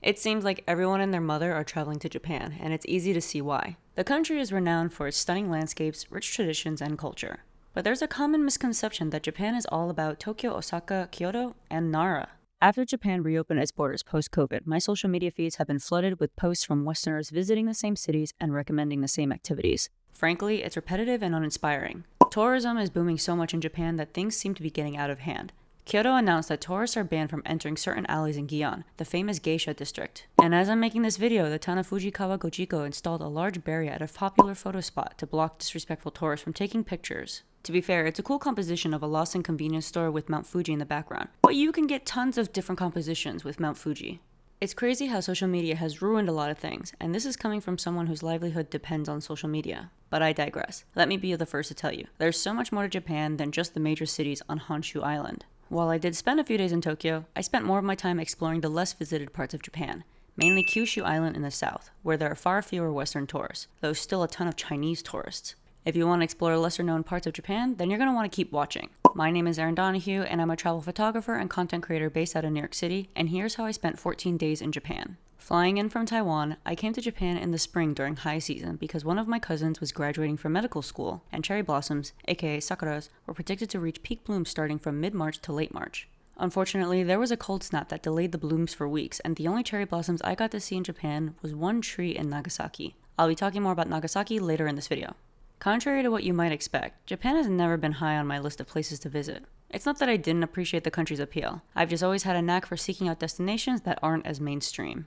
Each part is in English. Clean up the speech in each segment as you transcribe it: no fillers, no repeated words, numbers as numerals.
It seems like everyone and their mother are traveling to Japan, and it's easy to see why. The country is renowned for its stunning landscapes, rich traditions, and culture. But there's a common misconception that Japan is all about Tokyo, Osaka, Kyoto, and Nara. After Japan reopened its borders post-COVID, my social media feeds have been flooded with posts from Westerners visiting the same cities and recommending the same activities. Frankly, it's repetitive and uninspiring. Tourism is booming so much in Japan that things seem to be getting out of hand. Kyoto announced that tourists are banned from entering certain alleys in Gion, the famous geisha district. And as I'm making this video, the town of Fujikawa Gojiko installed a large barrier at a popular photo spot to block disrespectful tourists from taking pictures. To be fair, it's a cool composition of a Lawson convenience store with Mount Fuji in the background, but you can get tons of different compositions with Mount Fuji. It's crazy how social media has ruined a lot of things, and this is coming from someone whose livelihood depends on social media. But I digress. Let me be the first to tell you, there's so much more to Japan than just the major cities on Honshu Island. While I did spend a few days in Tokyo, I spent more of my time exploring the less visited parts of Japan, mainly Kyushu Island in the south, where there are far fewer Western tourists, though still a ton of Chinese tourists. If you want to explore lesser known parts of Japan, then you're going to want to keep watching. My name is Erin Donahue, and I'm a travel photographer and content creator based out of New York City, and here's how I spent 14 days in Japan. Flying in from Taiwan, I came to Japan in the spring during high season because one of my cousins was graduating from medical school, and cherry blossoms, aka sakuras, were predicted to reach peak bloom starting from mid-March to late March. Unfortunately, there was a cold snap that delayed the blooms for weeks, and the only cherry blossoms I got to see in Japan was one tree in Nagasaki. I'll be talking more about Nagasaki later in this video. Contrary to what you might expect, Japan has never been high on my list of places to visit. It's not that I didn't appreciate the country's appeal. I've just always had a knack for seeking out destinations that aren't as mainstream.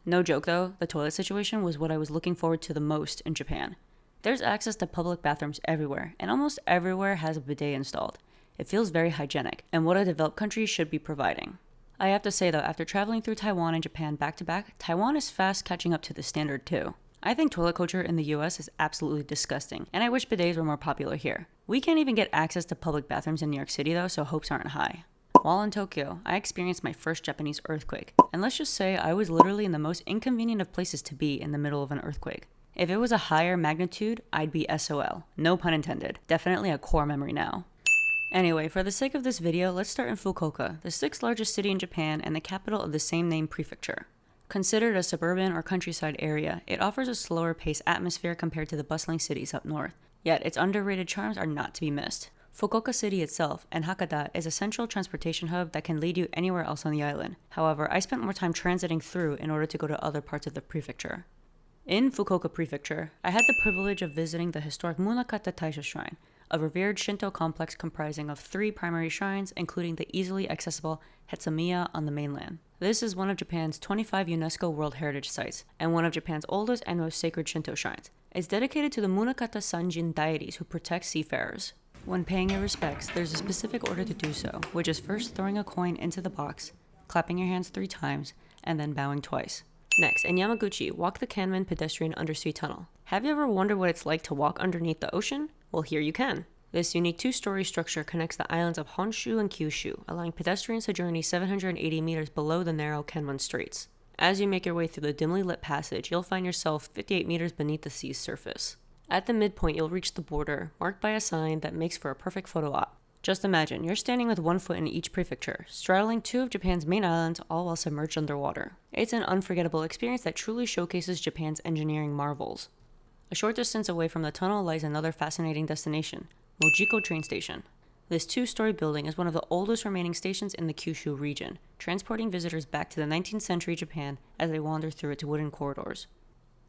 No joke though, the toilet situation was what I was looking forward to the most in Japan. There's access to public bathrooms everywhere, and almost everywhere has a bidet installed. It feels very hygienic, and what a developed country should be providing. I have to say though, after traveling through Taiwan and Japan back to back, Taiwan is fast catching up to the standard too. I think toilet culture in the US is absolutely disgusting, and I wish bidets were more popular here. We can't even get access to public bathrooms in New York City though, so hopes aren't high. While in Tokyo, I experienced my first Japanese earthquake, and let's just say I was literally in the most inconvenient of places to be in the middle of an earthquake. If it was a higher magnitude, I'd be SOL. No pun intended. Definitely a core memory now. Anyway, for the sake of this video, let's start in Fukuoka, the 6th largest city in Japan and the capital of the same name prefecture. Considered a suburban or countryside area, it offers a slower paced atmosphere compared to the bustling cities up north. Yet its underrated charms are not to be missed. Fukuoka City itself and Hakata is a central transportation hub that can lead you anywhere else on the island. However, I spent more time transiting through in order to go to other parts of the prefecture. In Fukuoka Prefecture, I had the privilege of visiting the historic Munakata Taisha Shrine, a revered Shinto complex comprising of 3 primary shrines, including the easily accessible Hetsumiya on the mainland. This is one of Japan's 25 UNESCO World Heritage Sites, and one of Japan's oldest and most sacred Shinto shrines. It's dedicated to the Munakata Sanjin deities who protect seafarers. When paying your respects, there's a specific order to do so, which is first throwing a coin into the box, clapping your hands 3 times, and then bowing twice. Next, in Yamaguchi, walk the Kanmon Pedestrian Undersea Tunnel. Have you ever wondered what it's like to walk underneath the ocean? Well, here you can. This unique 2-story structure connects the islands of Honshu and Kyushu, allowing pedestrians to journey 780 meters below the narrow Kanmon Straits. As you make your way through the dimly lit passage, you'll find yourself 58 meters beneath the sea's surface. At the midpoint, you'll reach the border, marked by a sign that makes for a perfect photo op. Just imagine, you're standing with 1 foot in each prefecture, straddling 2 of Japan's main islands, all while submerged underwater. It's an unforgettable experience that truly showcases Japan's engineering marvels. A short distance away from the tunnel lies another fascinating destination, Mojiko train station. This 2-story building is one of the oldest remaining stations in the Kyushu region, transporting visitors back to the 19th century Japan as they wander through its wooden corridors.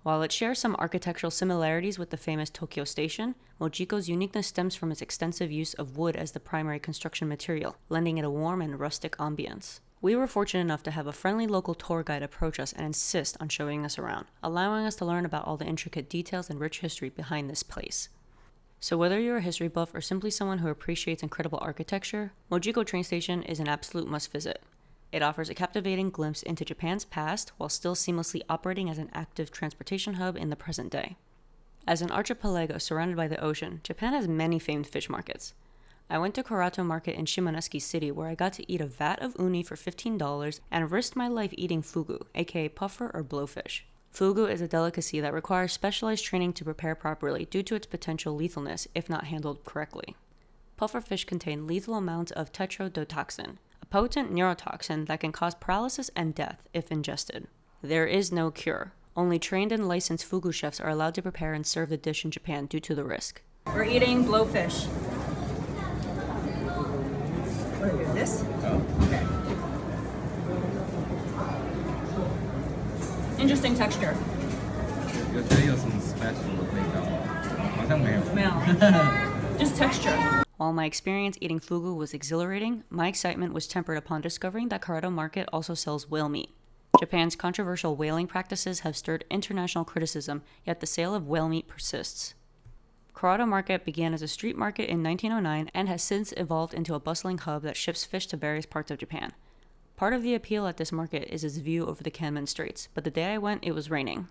While it shares some architectural similarities with the famous Tokyo Station, Mojiko's uniqueness stems from its extensive use of wood as the primary construction material, lending it a warm and rustic ambience. We were fortunate enough to have a friendly local tour guide approach us and insist on showing us around, allowing us to learn about all the intricate details and rich history behind this place. So whether you're a history buff or simply someone who appreciates incredible architecture, Mojiko train station is an absolute must visit. It offers a captivating glimpse into Japan's past while still seamlessly operating as an active transportation hub in the present day. As an archipelago surrounded by the ocean, Japan has many famed fish markets. I went to Karato Market in Shimonoseki City where I got to eat a vat of uni for $15 and risked my life eating fugu, aka puffer or blowfish. Fugu is a delicacy that requires specialized training to prepare properly due to its potential lethalness if not handled correctly. Puffer fish contain lethal amounts of tetrodotoxin, a potent neurotoxin that can cause paralysis and death if ingested. There is no cure. Only trained and licensed fugu chefs are allowed to prepare and serve the dish in Japan due to the risk. We're eating blowfish. What do we do? This? Oh. Okay. Interesting texture. 有觉得有什么 special 的味道吗？好像没有。Just texture. While my experience eating fugu was exhilarating, my excitement was tempered upon discovering that Karato Market also sells whale meat. Japan's controversial whaling practices have stirred international criticism, yet the sale of whale meat persists. Karato Market began as a street market in 1909 and has since evolved into a bustling hub that ships fish to various parts of Japan. Part of the appeal at this market is its view over the Kanmon Straits, but the day I went, it was raining.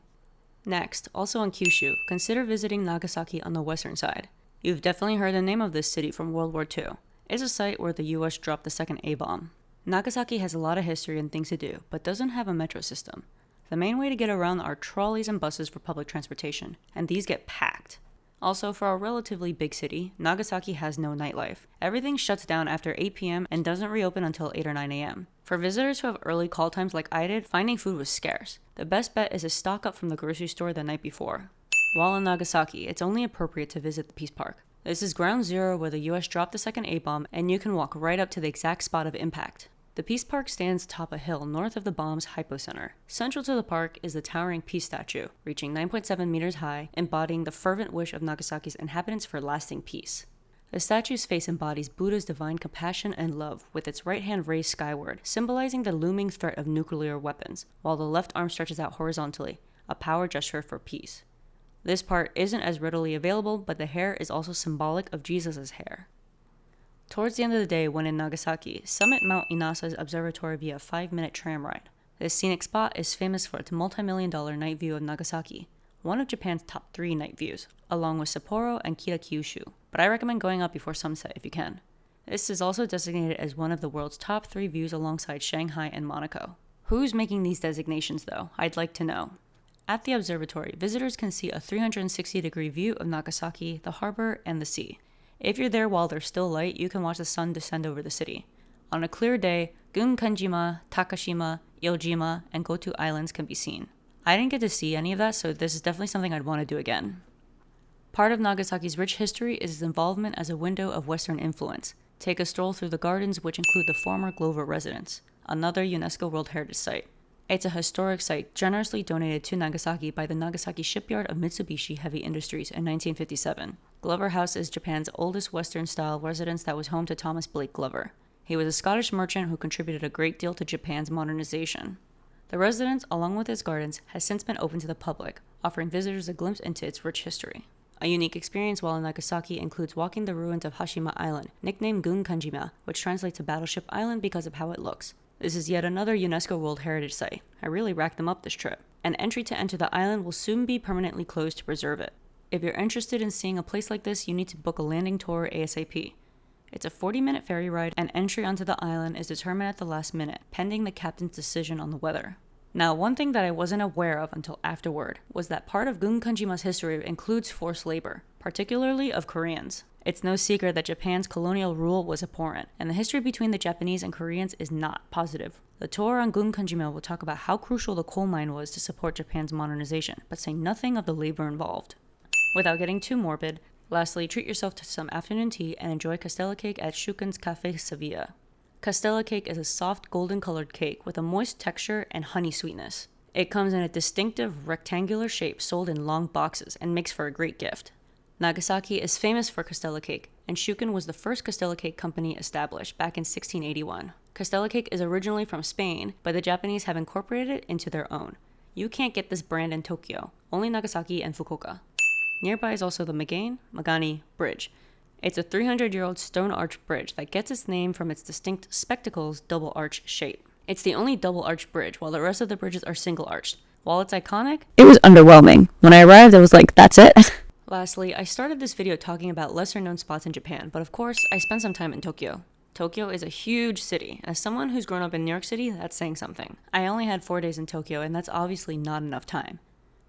Next, also on Kyushu, consider visiting Nagasaki on the western side. You've definitely heard the name of this city from World War II. It's a site where the US dropped the second A-bomb. Nagasaki has a lot of history and things to do, but doesn't have a metro system. The main way to get around are trolleys and buses for public transportation, and these get packed. Also, for a relatively big city, Nagasaki has no nightlife. Everything shuts down after 8 p.m. and doesn't reopen until 8 or 9 a.m. For visitors who have early call times like I did, finding food was scarce. The best bet is to stock up from the grocery store the night before. While in Nagasaki, it's only appropriate to visit the Peace Park. This is ground zero where the US dropped the second A-bomb, and you can walk right up to the exact spot of impact. The Peace Park stands atop a hill north of the bomb's hypocenter. Central to the park is the towering Peace Statue, reaching 9.7 meters high, embodying the fervent wish of Nagasaki's inhabitants for lasting peace. The statue's face embodies Buddha's divine compassion and love, with its right hand raised skyward, symbolizing the looming threat of nuclear weapons, while the left arm stretches out horizontally, a power gesture for peace. This part isn't as readily available, but the hair is also symbolic of Jesus' hair. Towards the end of the day, when in Nagasaki, summit Mount Inasa's observatory via a 5-minute tram ride. This scenic spot is famous for its multi-million-dollar night view of Nagasaki, one of Japan's top 3 night views, along with Sapporo and Kyushu, but I recommend going up before sunset if you can. This is also designated as one of the world's top 3 views alongside Shanghai and Monaco. Who's making these designations though? I'd like to know. At the observatory, visitors can see a 360-degree view of Nagasaki, the harbor, and the sea. If you're there while there's still light, you can watch the sun descend over the city. On a clear day, Gunkanjima, Takashima, Iojima, and Goto Islands can be seen. I didn't get to see any of that, so this is definitely something I'd want to do again. Part of Nagasaki's rich history is its involvement as a window of Western influence. Take a stroll through the gardens, which include the former Glover residence, another UNESCO World Heritage Site. It's a historic site generously donated to Nagasaki by the Nagasaki shipyard of Mitsubishi Heavy Industries in 1957. Glover House is Japan's oldest Western-style residence that was home to Thomas Blake Glover. He was a Scottish merchant who contributed a great deal to Japan's modernization. The residence, along with its gardens, has since been open to the public, offering visitors a glimpse into its rich history. A unique experience while in Nagasaki includes walking the ruins of Hashima Island, nicknamed Gunkanjima, which translates to Battleship Island because of how it looks. This is yet another UNESCO World Heritage Site. I really racked them up this trip. An entry to enter the island will soon be permanently closed to preserve it. If you're interested in seeing a place like this, you need to book a landing tour ASAP. It's a 40-minute ferry ride, and entry onto the island is determined at the last minute, pending the captain's decision on the weather. Now, one thing that I wasn't aware of until afterward was that part of Gunkanjima's history includes forced labor, particularly of Koreans. It's no secret that Japan's colonial rule was abhorrent, and the history between the Japanese and Koreans is not positive. The tour on Gunkanjima will talk about how crucial the coal mine was to support Japan's modernization, but say nothing of the labor involved. Without getting too morbid, lastly, treat yourself to some afternoon tea and enjoy Castella Cake at Shuken's Cafe Sevilla. Castella Cake is a soft golden-colored cake with a moist texture and honey sweetness. It comes in a distinctive rectangular shape sold in long boxes and makes for a great gift. Nagasaki is famous for Castella Cake, and Shuken was the first Castella Cake company established back in 1681. Castella Cake is originally from Spain, but the Japanese have incorporated it into their own. You can't get this brand in Tokyo, only Nagasaki and Fukuoka. Nearby is also the Megane Bridge. It's a 300-year-old stone-arched bridge that gets its name from its distinct spectacles double-arch shape. It's the only double-arched bridge, while the rest of the bridges are single-arched. While it's iconic, it was underwhelming. When I arrived, I was like, that's it? Lastly, I started this video talking about lesser-known spots in Japan, but of course, I spent some time in Tokyo. Tokyo is a huge city. As someone who's grown up in New York City, that's saying something. I only had 4 days in Tokyo, and that's obviously not enough time.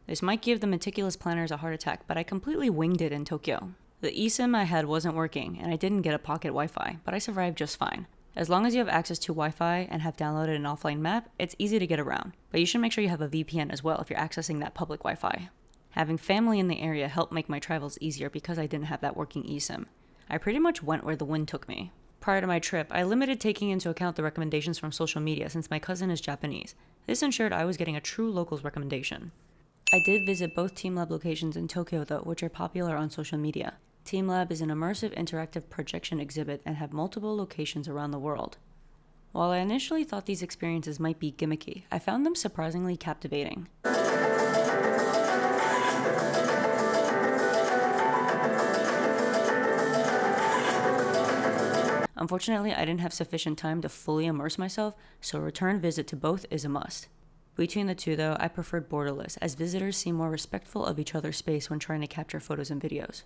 This might give the meticulous planners a heart attack, but I completely winged it in Tokyo. The eSIM I had wasn't working, and I didn't get a pocket Wi-Fi, but I survived just fine. As long as you have access to Wi-Fi and have downloaded an offline map, it's easy to get around, but you should make sure you have a VPN as well if you're accessing that public Wi-Fi. Having family in the area helped make my travels easier because I didn't have that working eSIM. I pretty much went where the wind took me. Prior to my trip, I limited taking into account the recommendations from social media since my cousin is Japanese. This ensured I was getting a true locals recommendation. I did visit both TeamLab locations in Tokyo though, which are popular on social media. TeamLab is an immersive interactive projection exhibit and have multiple locations around the world. While I initially thought these experiences might be gimmicky, I found them surprisingly captivating. Unfortunately, I didn't have sufficient time to fully immerse myself, so a return visit to both is a must. Between the two though, I preferred borderless, as visitors seem more respectful of each other's space when trying to capture photos and videos.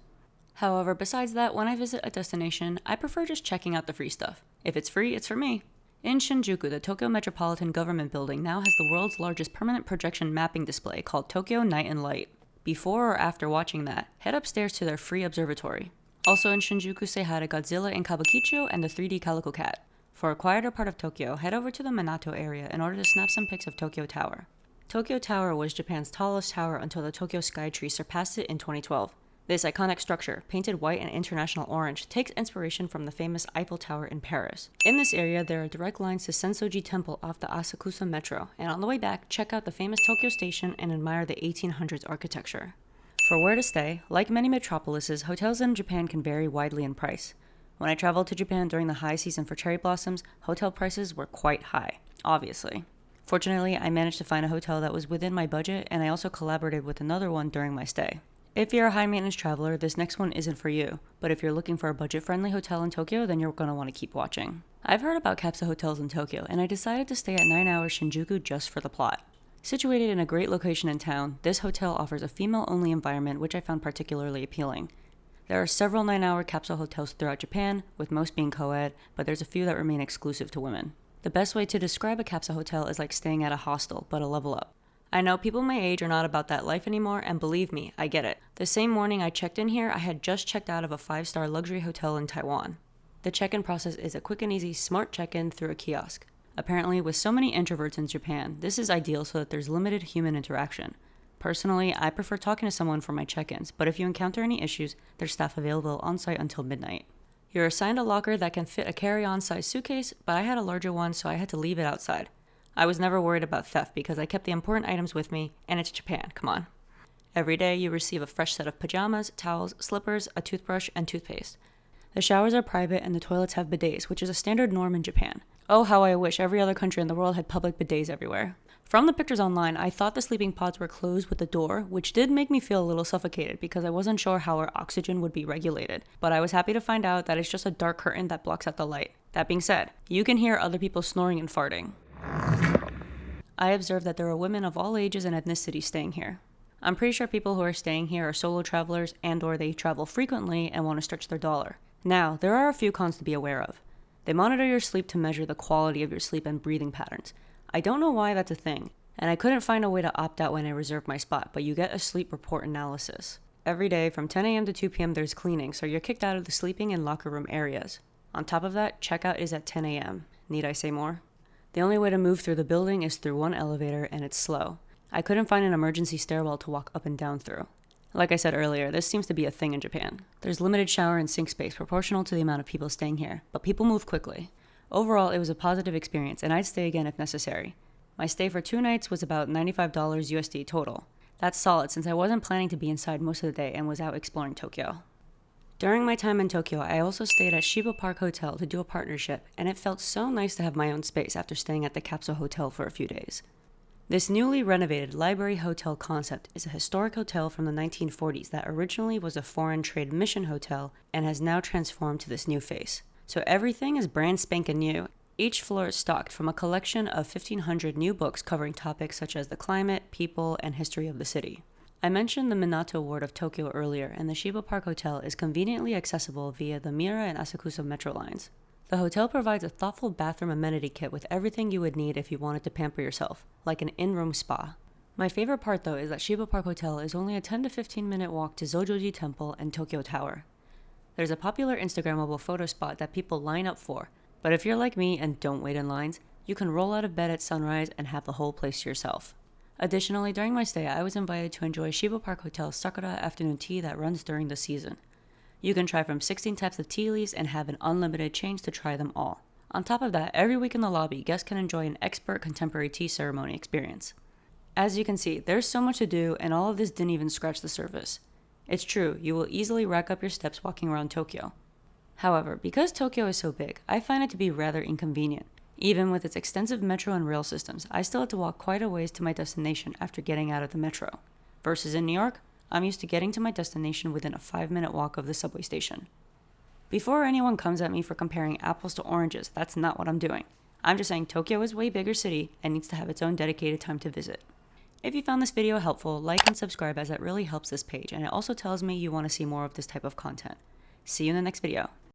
However, besides that, when I visit a destination, I prefer just checking out the free stuff. If it's free, it's for me. In Shinjuku, the Tokyo Metropolitan Government Building now has the world's largest permanent projection mapping display called Tokyo Night and Light. Before or after watching that, head upstairs to their free observatory. Also in Shinjuku, say hi to Godzilla in Kabukicho and the 3D Calico Cat. For a quieter part of Tokyo, head over to the Minato area in order to snap some pics of Tokyo Tower. Tokyo Tower was Japan's tallest tower until the Tokyo Skytree surpassed it in 2012. This iconic structure, painted white and international orange, takes inspiration from the famous Eiffel Tower in Paris. In this area, there are direct lines to Sensoji Temple off the Asakusa Metro, and on the way back, check out the famous Tokyo Station and admire the 1800s architecture. For where to stay, like many metropolises, hotels in Japan can vary widely in price. When I traveled to Japan during the high season for cherry blossoms, hotel prices were quite high, obviously. Fortunately, I managed to find a hotel that was within my budget, and I also collaborated with another one during my stay. If you're a high-maintenance traveler, this next one isn't for you, but if you're looking for a budget-friendly hotel in Tokyo, then you're going to want to keep watching. I've heard about Capsule hotels in Tokyo, and I decided to stay at 9 Hours Shinjuku just for the plot. Situated in a great location in town, this hotel offers a female-only environment which I found particularly appealing. There are several 9-hour capsule hotels throughout Japan, with most being co-ed, but there's a few that remain exclusive to women. The best way to describe a capsule hotel is like staying at a hostel, but a level up. I know people my age are not about that life anymore, and believe me, I get it. The same morning I checked in here, I had just checked out of a 5-star luxury hotel in Taiwan. The check-in process is a quick and easy smart check-in through a kiosk. Apparently, with so many introverts in Japan, this is ideal so that there's limited human interaction. Personally, I prefer talking to someone for my check-ins, but if you encounter any issues, there's staff available on-site until midnight. You're assigned a locker that can fit a carry-on size suitcase, but I had a larger one, so I had to leave it outside. I was never worried about theft because I kept the important items with me, and it's Japan, come on. Every day you receive a fresh set of pajamas, towels, slippers, a toothbrush, and toothpaste. The showers are private and the toilets have bidets, which is a standard norm in Japan. Oh, how I wish every other country in the world had public bidets everywhere. From the pictures online, I thought the sleeping pods were closed with a door, which did make me feel a little suffocated because I wasn't sure how our oxygen would be regulated. But I was happy to find out that it's just a dark curtain that blocks out the light. That being said, you can hear other people snoring and farting. I observed that there are women of all ages and ethnicities staying here. I'm pretty sure people who are staying here are solo travelers and/or they travel frequently and want to stretch their dollar. Now, there are a few cons to be aware of. They monitor your sleep to measure the quality of your sleep and breathing patterns. I don't know why that's a thing, and I couldn't find a way to opt out when I reserved my spot, but you get a sleep report analysis. Every day from 10 a.m. to 2 p.m. there's cleaning, so you're kicked out of the sleeping and locker room areas. On top of that, checkout is at 10 a.m. Need I say more? The only way to move through the building is through one elevator, and it's slow. I couldn't find an emergency stairwell to walk up and down through. Like I said earlier, this seems to be a thing in Japan. There's limited shower and sink space proportional to the amount of people staying here, but people move quickly. Overall, it was a positive experience, and I'd stay again if necessary. My stay for 2 nights was about $95 USD total. That's solid since I wasn't planning to be inside most of the day and was out exploring Tokyo. During my time in Tokyo, I also stayed at Shiba Park Hotel to do a partnership, and it felt so nice to have my own space after staying at the Capsule Hotel for a few days. This newly renovated library hotel concept is a historic hotel from the 1940s that originally was a foreign trade mission hotel and has now transformed to this new face. So everything is brand spanking new. Each floor is stocked from a collection of 1,500 new books covering topics such as the climate, people, and history of the city. I mentioned the Minato ward of Tokyo earlier, and the Shiba Park Hotel is conveniently accessible via the Mira and Asakusa metro lines. The hotel provides a thoughtful bathroom amenity kit with everything you would need if you wanted to pamper yourself, like an in-room spa. My favorite part though is that Shiba Park Hotel is only a 10 to 15 minute walk to Zojoji Temple and Tokyo Tower. There's a popular Instagrammable photo spot that people line up for, But if you're like me and don't wait in lines, you can roll out of bed at sunrise and have the whole place to yourself. Additionally, during my stay, I was invited to enjoy Shiba Park Hotel's Sakura afternoon tea that runs during the season. You can try from 16 types of tea leaves and have an unlimited change to try them all. On top of that, every week in the lobby, guests can enjoy an expert contemporary tea ceremony experience. As you can see, there's so much to do, and all of this didn't even scratch the surface. It's true, you will easily rack up your steps walking around Tokyo. However, because Tokyo is so big, I find it to be rather inconvenient. Even with its extensive metro and rail systems, I still had to walk quite a ways to my destination after getting out of the metro. Versus in New York, I'm used to getting to my destination within a 5-minute walk of the subway station. Before anyone comes at me for comparing apples to oranges, that's not what I'm doing. I'm just saying Tokyo is a way bigger city and needs to have its own dedicated time to visit. If you found this video helpful, like and subscribe as that really helps this page, and it also tells me you want to see more of this type of content. See you in the next video.